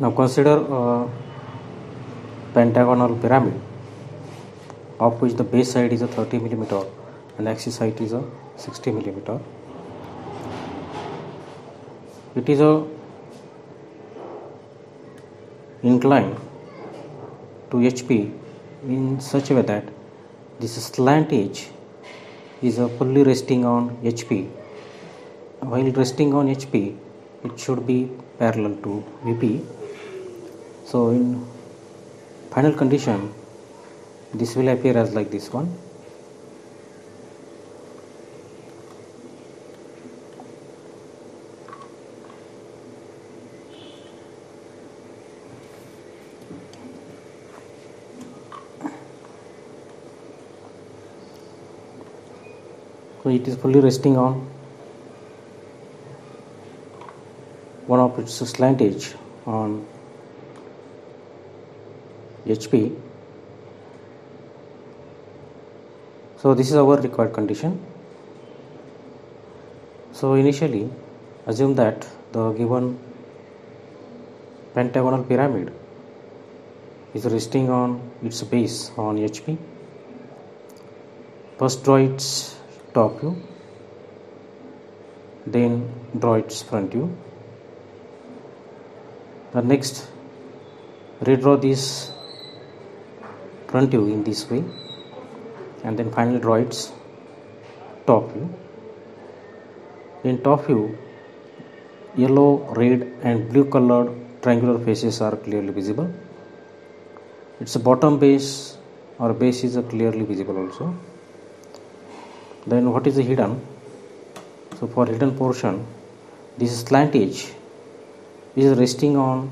Now consider a pentagonal pyramid of which the base side is a 30 millimeter and axis height is a 60 millimeter. It is a inclined to HP in such a way that this slant edge is fully resting on HP. While resting on HP, it should be parallel to VP. So in final condition, this will appear as like this one. So it is fully resting on one of its slant edge on HP. So this is our required condition. So initially assume that the given pentagonal pyramid is resting on its base on HP. First draw its top view, then draw its front view. The next redraw this front view in this way, and then finally draw its top view. In top view, yellow, red and blue colored triangular faces are clearly visible. Its bottom base or base is clearly visible also. Then what is the hidden? So for hidden portion, this slant edge is resting on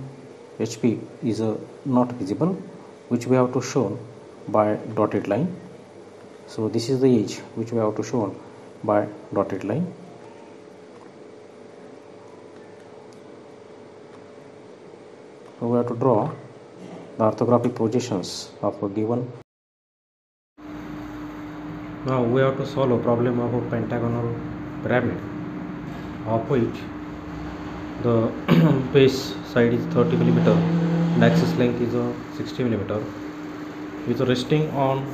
HP is not visible, which we have to show by dotted line. So this is the edge which we have to show by dotted line. So we have to draw the orthographic projections of a given. Now we have to solve a problem of a pentagonal pyramid of which the base side is 30 millimeter and axis length is 60 millimeter, is resting on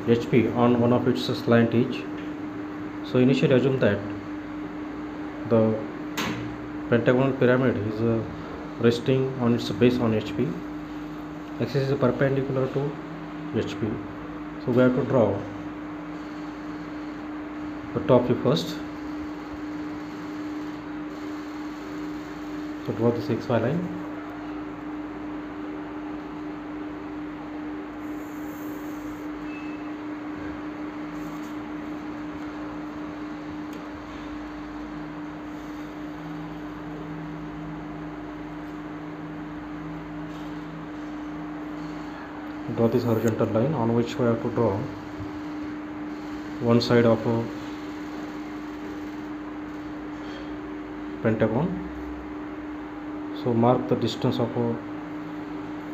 HP on one of its slant edge. So initially assume that the pentagonal pyramid is resting on its base on HP. Axis is perpendicular to HP. So we have to draw the top view first. So draw this XY line. Draw this horizontal line on which we have to draw one side of a pentagon. So mark the distance of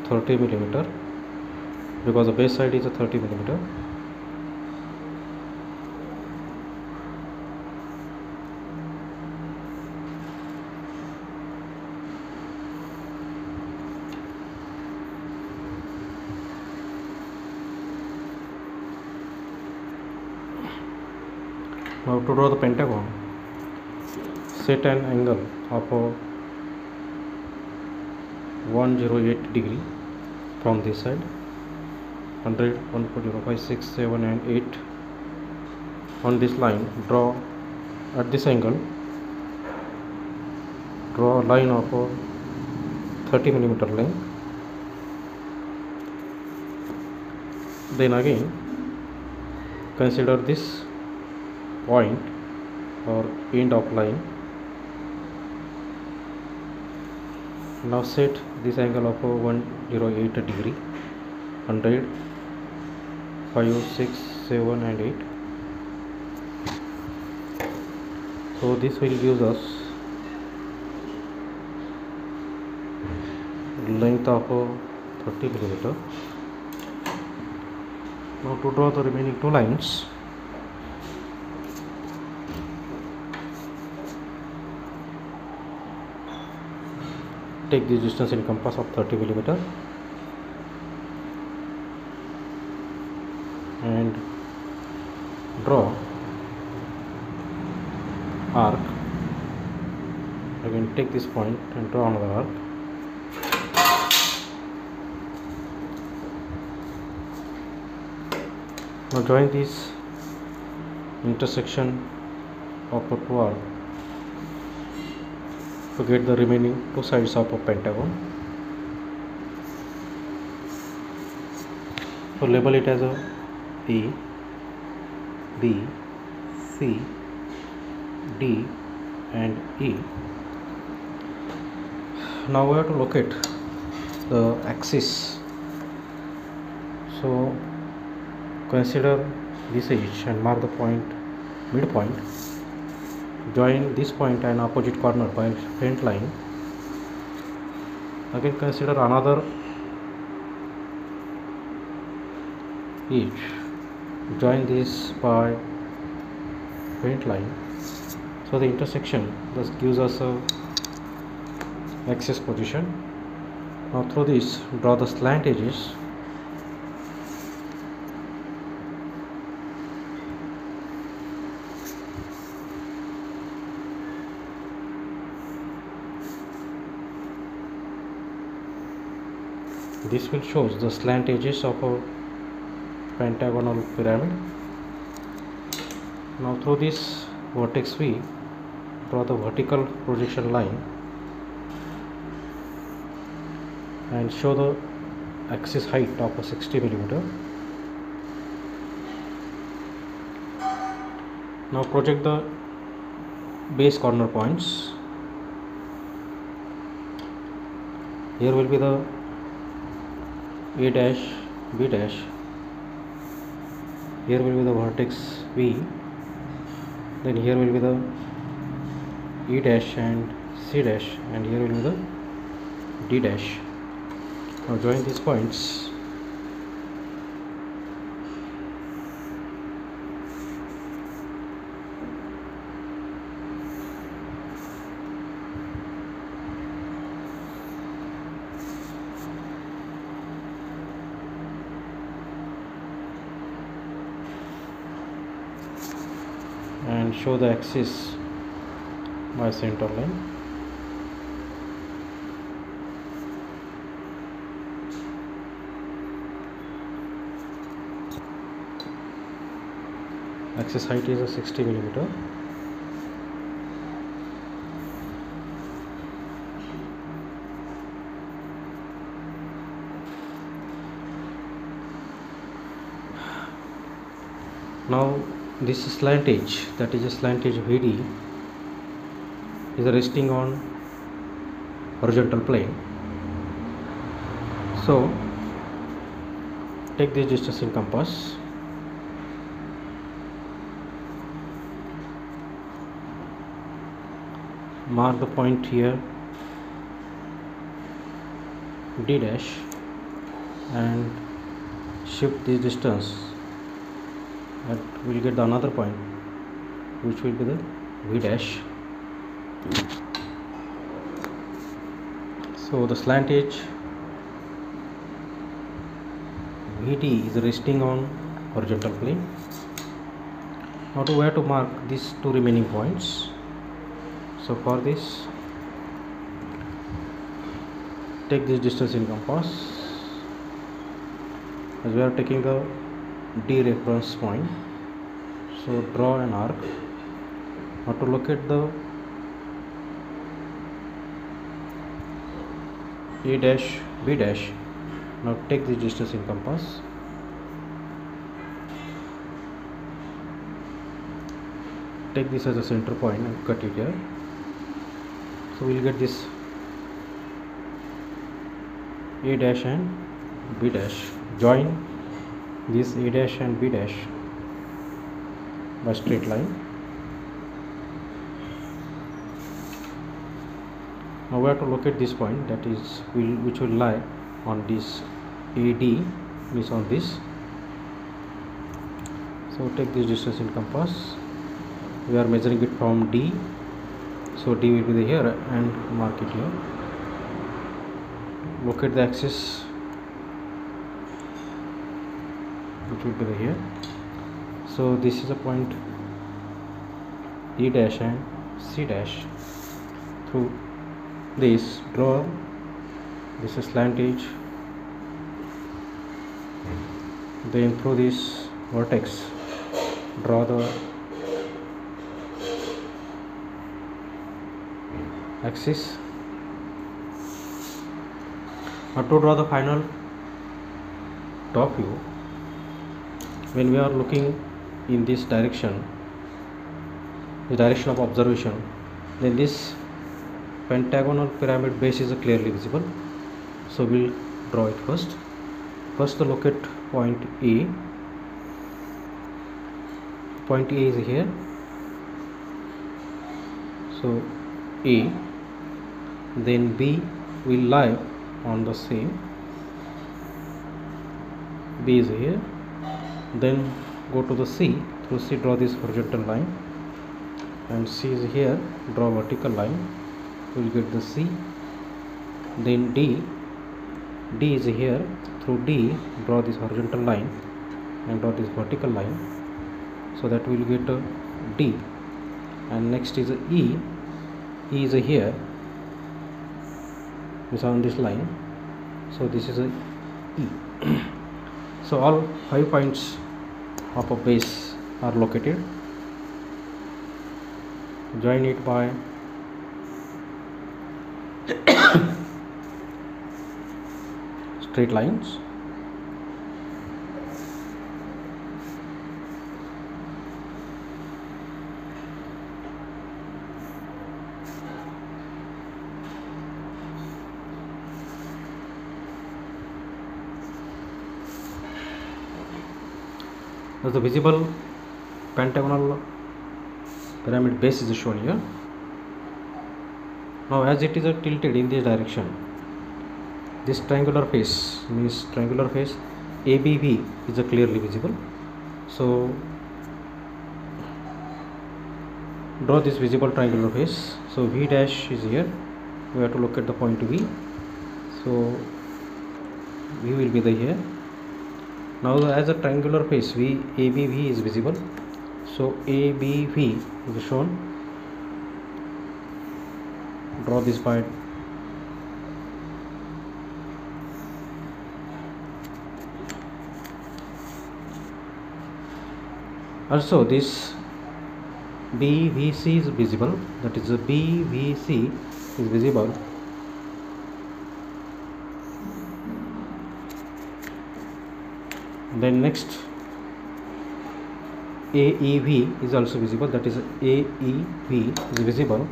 30 millimeter because the base side is 30 millimeter. Now to draw the pentagon, set an angle of 108 degree from this side, 100, 140, 5, 6, 7 and 8. On this line, draw at this angle, draw a line of 30 millimeter length. Then again consider this point or end of line. Now set this angle of 108 degree, 100, 5, 6, 7 and 8. So this will give us length of 30 millimeter. Now to draw the remaining two lines, take this distance in compass of 30 millimeter and draw arc. Again take this point and draw another arc. Now join this intersection of the two arcs to get the remaining two sides of a pentagon. So label it as a A, B, C, D and E. Now we have to locate the axis. So consider this edge and mark the point midpoint. Join this point and opposite corner by faint line. Again consider another edge. Join this by faint line. So the intersection thus gives us a axis position. Now through this draw the slant edges. This will show the slant edges of a pentagonal pyramid. Now through this vertex V, draw the vertical projection line and show the axis height of a 60 millimeter. Now project the base corner points. Here will be the A dash, B dash. Here will be the vertex V. Then here will be the E dash and C dash, and here will be the D dash. Now join these points. And show the axis by center line. Axis height is a 60 millimeter. Now this slant edge, that is a slant edge VD, is resting on horizontal plane. So take this distance in compass. Mark the point here D dash and shift this distance, and we will get the another point which will be the V dash. So the slant edge VD is resting on horizontal plane. Now we have to mark these two remaining points. So for this, take this distance in compass, as we are taking the D reference point. So draw an arc. Now to locate the A dash, B dash, now take this distance in compass. Take this as a center point and cut it here. So we will get this A dash and B dash. Join this A dash and B dash by straight line. Now we have to locate this point, that is which will lie on this AD, means on this. So take this distance in compass. We are measuring it from D. So D will be here and mark it here. locate the axis which will be here. So this is a point E dash and C dash. Through this, draw this slant edge, then through this vertex draw the axis. Now to draw the final top view, when we are looking in this direction, the direction of observation, then this pentagonal pyramid base is clearly visible. So we'll draw it first. First locate point A. Point A is here. So A, then B will lie on the same. B is here. Then go to the C. Through C draw this horizontal line, and C is here. Draw vertical line. We will get the C. Then D. D is here. Through D draw this horizontal line and draw this vertical line, so that we will get a D. And next is a E. E is here. Is on this line. So this is a E. So all 5 points of a base are located. Join it by straight lines. As the visible pentagonal pyramid base is shown here. Now as it is tilted in this direction, this triangular face means triangular face ABV is clearly visible. So draw this visible triangular face. So V dash is here. We have to look at the point V. So V will be here. Now as a triangular face ABV is visible. So ABV is shown. Draw this point. Also this BVC is visible, that is a BVC is visible. Then next AEV is also visible, that is AEV is visible.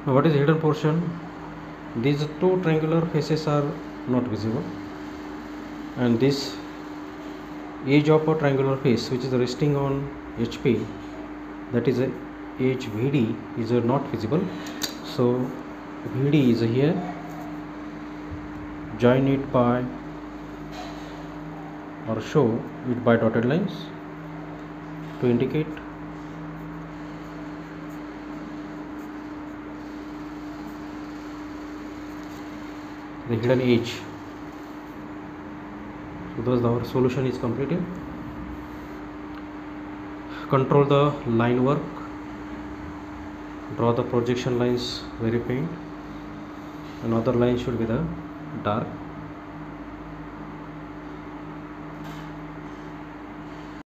Now what is the hidden portion? These two triangular faces are not visible, and this edge of a triangular face which is resting on HP, that is a edge VD, is not visible. So VD is here. Join it by or show it by dotted lines to indicate the hidden edge. So thus our solution is completed. Control the line work. Draw the projection lines very faint. Another line should be the dark.